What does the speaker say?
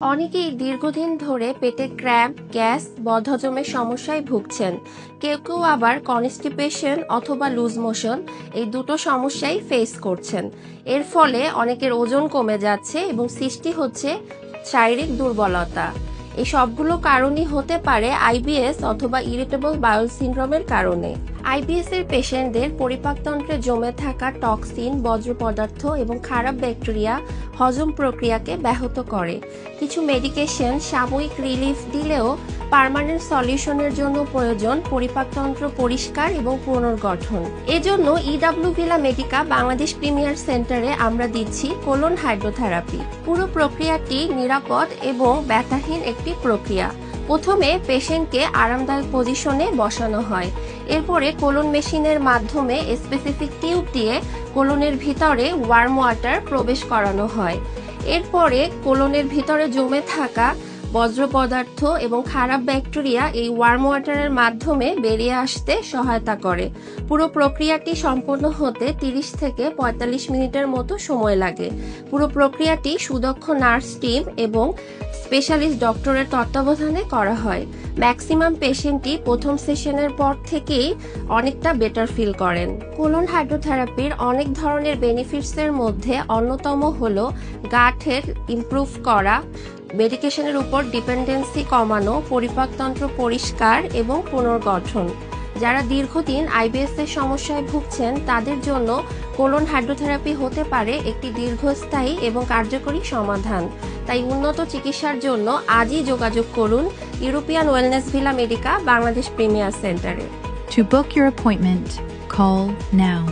অনেকেই দীর্ঘদিন ধরে পেটে ক্র্যাম্প, গ্যাস, বদহজমের সমস্যায় ভুগছেন। কেউ কেউ আবার কনস্টিপেশন অথবা লুজ মোশন এই দুটো সমস্যাই ফেস করছেন। এর ফলে অনেকের ওজন কমে যাচ্ছে এবং সৃষ্টি হচ্ছে শারীরিক দুর্বলতা। এই সবগুলো কারণই হতে পারে আইবিএস অথবা ইরিটেবল বাউল সিনড্রোমের কারণে। আইবিএস এর পেশেন্টদের পরিপাকতন্ত্রে জমে থাকা টক্সিন, বর্জ্য পদার্থ এবং খারাপ ব্যাকটেরিয়া হজম প্রক্রিয়াকে ব্যাহত করে। কিছু মেডিকেশন সাময়িক রিলিফ দিলেও পার্মানেন্ট সলিউশনের জন্য প্রয়োজন পরিপাকতন্ত্র পরিষ্কার এবং পুনর্গঠন। এজন্য ভিলা মেডিকা বাংলাদেশ প্রিমিয়ার সেন্টারে আমরা দিচ্ছি কোলন হাইড্রোথেরাপি। পুরো প্রক্রিয়াটি নিরাপদ এবং ব্যথাহীন একটি প্রক্রিয়া। প্রথমে পেশেন্টকে আরামদায়ক পজিশনে বসানো হয়। এরপরে কোলন মেশিনের মাধ্যমে স্পেসিফিক টিউব দিয়ে কোলনের ভিতরে ওয়ার্ম ওয়াটার প্রবেশ করানো হয়। এরপরে কোলনের ভিতরে জমে থাকা বর্জ্য পদার্থ এবং খারাপ ব্যাকটেরিয়া এই ওয়ার্ম ওয়াটারের মাধ্যমে বেরিয়ে আসতে সহায়তা করে। পুরো প্রক্রিয়াটি সম্পন্ন হতে 30 থেকে 45 মিনিটের মতো সময় লাগে। পুরো প্রক্রিয়াটি সুদক্ষ নার্স টিম এবং স্পেশালিস্ট ডক্টরের তত্ত্বাবধানে করা হয়। ম্যাক্সিমাম পেশেন্টই প্রথম সেশনের পর থেকেই অনেকটা বেটার ফিল করেন। কোলন হাইড্রোথেরাপির অনেক ধরনের বেনিফিটসের মধ্যে অন্যতম হলো গাট হেলথ ইমপ্রুভ করা, মেডিকেশনের উপর ডিপেন্ডেন্সি কমানো, পরিপাকতন্ত্র পরিষ্কার এবং পুনর্গঠন। যারা দীর্ঘদিন আইবিএস এর সমস্যায় ভুগছেন তাদের জন্য কোলন হাইড্রোথেরাপি হতে পারে একটি দীর্ঘস্থায়ী এবং কার্যকরী সমাধান। তাই উন্নত চিকিৎসার জন্য আজই যোগাযোগ করুন European Wellness Villa Medica Bangladesh premier সেন্টারে। To book your appointment, call now.